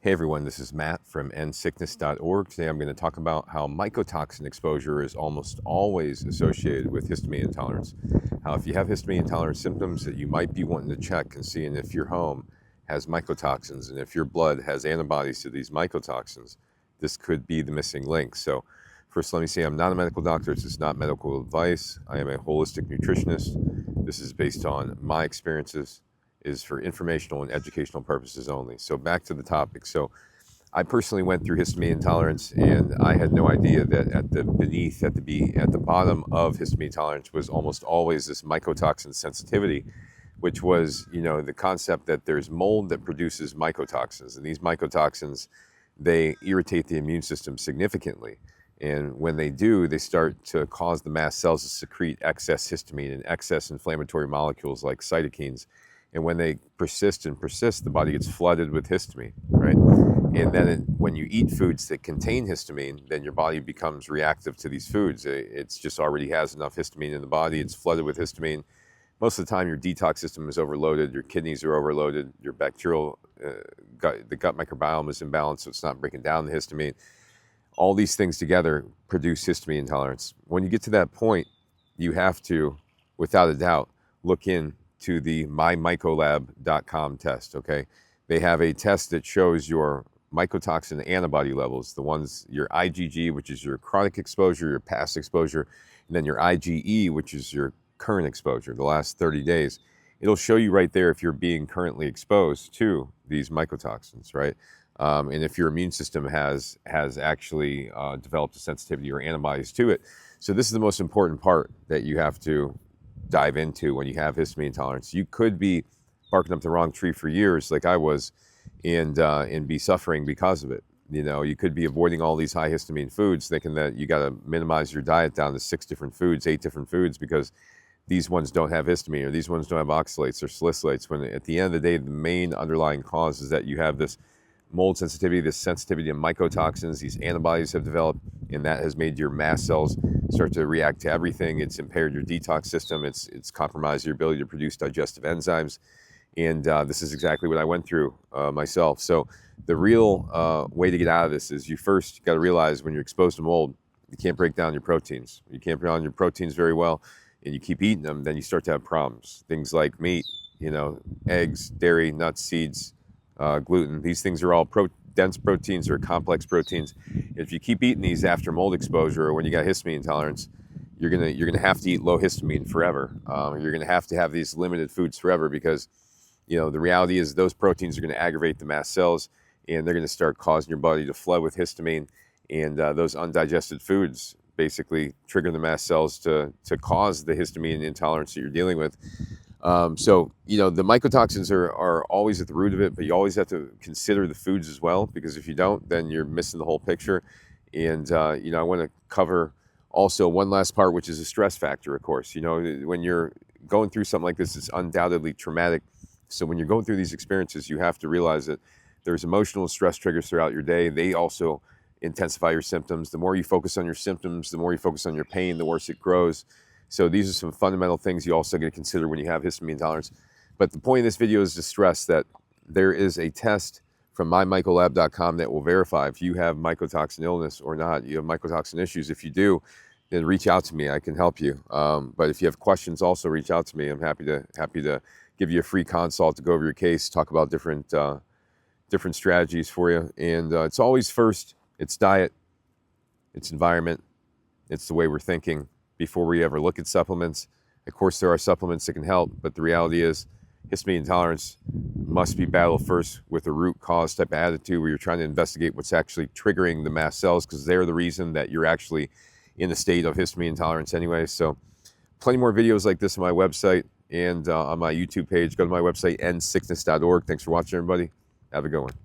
Hey everyone, this is Matt from endsickness.org. Today I'm going to talk about how mycotoxin exposure is almost always associated with histamine intolerance. How if you have histamine intolerance symptoms that you might be wanting to check and seeing if your home has mycotoxins and if your blood has antibodies to these mycotoxins, this could be the missing link. So first let me say I'm not a medical doctor. This is not medical advice. I am a holistic nutritionist. This is based on my experiences, is for informational and educational purposes only. So back to the topic. So I personally went through histamine intolerance, and I had no idea that at the bottom of histamine intolerance was almost always this mycotoxin sensitivity, which was, the concept that there's mold that produces mycotoxins, and these mycotoxins, they irritate the immune system significantly. And when they do, they start to cause the mast cells to secrete excess histamine and excess inflammatory molecules like cytokines. And when they persist and persist, the body gets flooded with histamine, right? And then when you eat foods that contain histamine, then your body becomes reactive to these foods. It's just already has enough histamine in the body. It's flooded with histamine. Most of the time, your detox system is overloaded. Your kidneys are overloaded. Your bacterial, the gut microbiome is imbalanced, so it's not breaking down the histamine. All these things together produce histamine intolerance. When you get to that point, you have to, without a doubt, look into the mymycolab.com test, okay? They have a test that shows your mycotoxin antibody levels, the ones, your IgG, which is your chronic exposure, your past exposure, and then your IgE, which is your current exposure, the last 30 days. It'll show you right there if you're being currently exposed to these mycotoxins, right? And if your immune system has actually developed a sensitivity or antibodies to it. So this is the most important part that you have to dive into when you have histamine intolerance. You could be barking up the wrong tree for years, like I was, and be suffering because of it. You could be avoiding all these high histamine foods, thinking that you got to minimize your diet down to 6 different foods, 8 different foods, because these ones don't have histamine or these ones don't have oxalates or salicylates. When at the end of the day, the main underlying cause is that you have this mold sensitivity, this sensitivity to mycotoxins. These antibodies have developed, and that has made your mast cells start to react to everything. It's impaired your detox system. It's compromised your ability to produce digestive enzymes. And this is exactly what I went through myself. So the real way to get out of this is you first got to realize when you're exposed to mold, you can't break down your proteins. You can't break down your proteins very well, and you keep eating them, then you start to have problems. Things like meat, eggs, dairy, nuts, seeds, gluten. These things are all dense proteins or complex proteins. If you keep eating these after mold exposure or when you got histamine intolerance, you're gonna have to eat low histamine forever. You're gonna have to have these limited foods forever because the reality is those proteins are going to aggravate the mast cells, and they're going to start causing your body to flood with histamine, and those undigested foods basically trigger the mast cells to cause the histamine intolerance that you're dealing with. So the mycotoxins are always at the root of it, but you always have to consider the foods as well, because if you don't, then you're missing the whole picture. And I want to cover also one last part, which is a stress factor, of course. When you're going through something like this, it's undoubtedly traumatic. So when you're going through these experiences, you have to realize that there's emotional stress triggers throughout your day. They also intensify your symptoms. The more you focus on your symptoms, the more you focus on your pain, the worse it grows. So these are some fundamental things you also got to consider when you have histamine intolerance. But the point of this video is to stress that there is a test from mymycolab.com that will verify if you have mycotoxin illness or not. You have mycotoxin issues. If you do, then reach out to me. I can help you. But if you have questions, also reach out to me. I'm happy to give you a free consult to go over your case, talk about different strategies for you. And it's always first, it's diet, it's environment, it's the way we're thinking before we ever look at supplements. Of course, there are supplements that can help, but the reality is histamine intolerance must be battled first with a root cause type of attitude where you're trying to investigate what's actually triggering the mast cells, because they're the reason that you're actually in a state of histamine intolerance anyway. So plenty more videos like this on my website and on my YouTube page. Go to my website, endsickness.org. Thanks for watching, everybody. Have a good one.